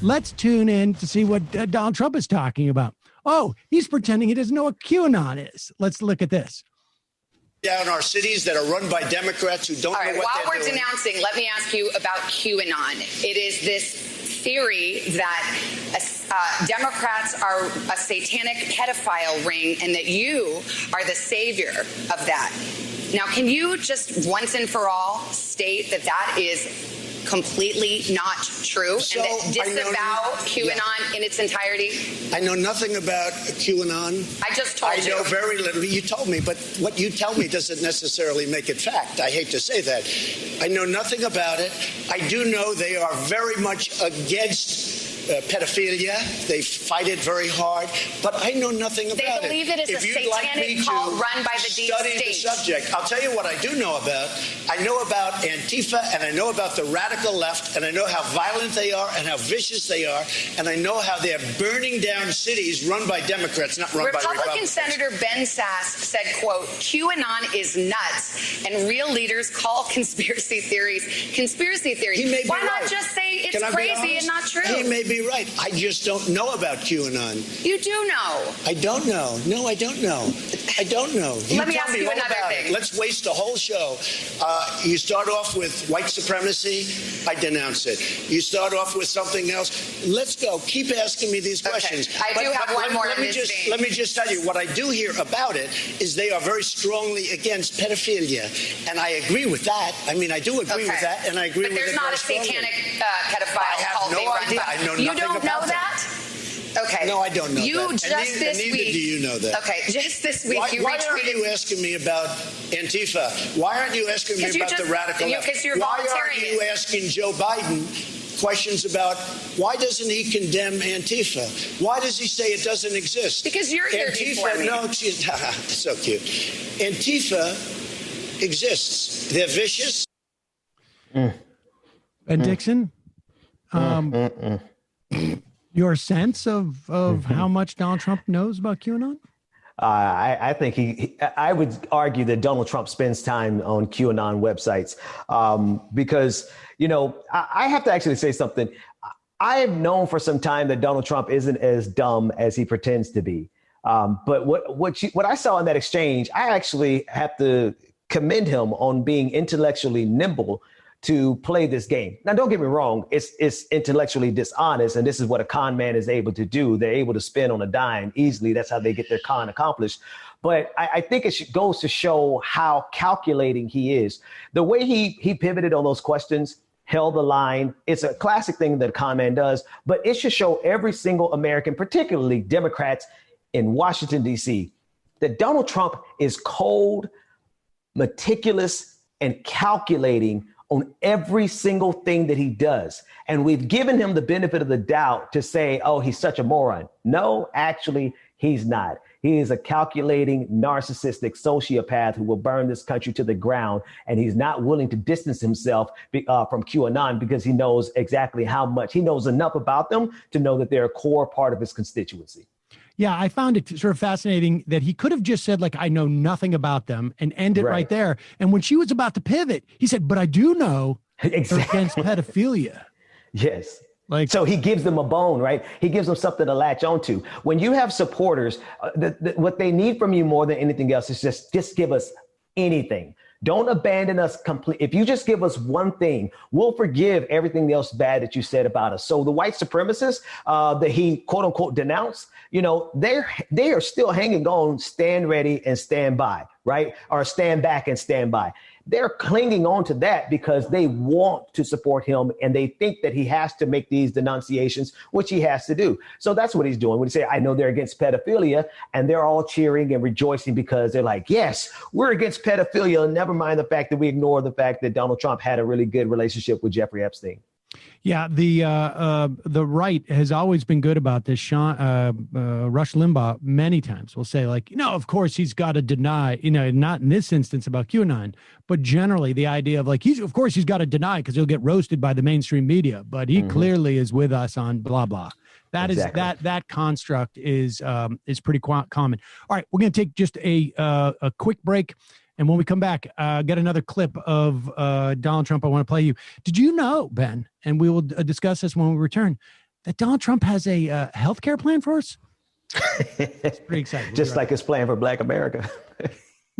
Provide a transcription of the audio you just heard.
Let's tune in to see what Donald Trump is talking about. Oh, he's pretending he doesn't know what QAnon is. Let's look at this. Down our cities that are run by Democrats who don't know what they're doing. While we're denouncing, let me ask you about QAnon. It is this theory that Democrats are a satanic pedophile ring and that you are the savior of that. Now, can you just once and for all state that that is completely not true and that disavow QAnon in its entirety? I know nothing about QAnon. I just told you. I know very little. You told me, but what you tell me doesn't necessarily make it fact. I hate to say that. I know nothing about it. I do know they are very much against pedophilia. They fight it very hard, but I know nothing about it. They believe it is a satanic cult run by the deep state. Study the subject. I'll tell you what I do know about. I know about Antifa, and I know about the radical left, and I know how violent they are and how vicious they are, and I know how they're burning down cities run by Democrats, not run by Republicans. Republican Senator Ben Sass said, quote, QAnon is nuts, and real leaders call conspiracy theories conspiracy theories. Why not just say it's crazy and not true? He may be right. I just don't know about QAnon. You do know. I don't know. No, I don't know. I don't know. Let me ask you another thing. Let's waste a whole show. You start off with white supremacy. I denounce it. You start off with something else. Let's go. Keep asking me these questions. I do have one more in this vein. Let me just tell you, what I do hear about it is they are very strongly against pedophilia. And I agree with that. I mean, I do agree with that, and I agree with it. But there's not a satanic pedophile cult being run by. I know nothing about that. You don't know that? Okay. No, I don't know that. This week. Neither do you know that. Okay, just this week why aren't you asking me about Antifa? Why aren't you asking me about the radical left? Because you're why aren't you asking Joe Biden questions about why doesn't he condemn Antifa? Why does he say it doesn't exist? Because you're here before me. No, she's so cute. Antifa exists. They're vicious. Ben Dixon, your sense of how much Donald Trump knows about QAnon? I think I would argue that Donald Trump spends time on QAnon websites because, I have to actually say something. I have known for some time that Donald Trump isn't as dumb as he pretends to be. But what I saw in that exchange, I actually have to commend him on being intellectually nimble to play this game. Now, don't get me wrong, it's intellectually dishonest, and this is what a con man is able to do. They're able to spin on a dime easily. That's how they get their con accomplished. But I think it goes to show how calculating he is. The way he pivoted on those questions, held the line. It's a classic thing that a con man does, but it should show every single American, particularly Democrats in Washington, D.C., that Donald Trump is cold, meticulous, and calculating on every single thing that he does. And we've given him the benefit of the doubt to say, oh, he's such a moron. No, actually, he's not. He is a calculating, narcissistic sociopath who will burn this country to the ground. And he's not willing to distance himself from QAnon because he knows exactly how much. He knows enough about them to know that they're a core part of his constituency. Yeah, I found it sort of fascinating that he could have just said, like, I know nothing about them and end it right there. And when she was about to pivot, he said, but I do know they're against pedophilia. Yes. So he gives them a bone, right? He gives them something to latch onto. When you have supporters, what they need from you more than anything else is just give us anything. Don't abandon us completely. If you just give us one thing, we'll forgive everything else bad that you said about us. So the white supremacists that he quote unquote denounced, they are still hanging on, stand ready and stand by, right? Or stand back and stand by. They're clinging on to that because they want to support him and they think that he has to make these denunciations, which he has to do. So that's what he's doing. When he say, I know they're against pedophilia, and they're all cheering and rejoicing because they're like, yes, we're against pedophilia. Never mind the fact that we ignore the fact that Donald Trump had a really good relationship with Jeffrey Epstein. Yeah, the right has always been good about this. Rush Limbaugh many times will say, like, of course he's got to deny, not in this instance about QAnon, but generally the idea of like, he's got to deny because he'll get roasted by the mainstream media, but he clearly is with us on blah, blah. That exactly. that construct is pretty common. All right, we're going to take just a quick break. And when we come back, get another clip of Donald Trump. I want to play you. Did you know, Ben, and we will discuss this when we return, that Donald Trump has a health care plan for us? It's pretty exciting. Just like his plan for Black America.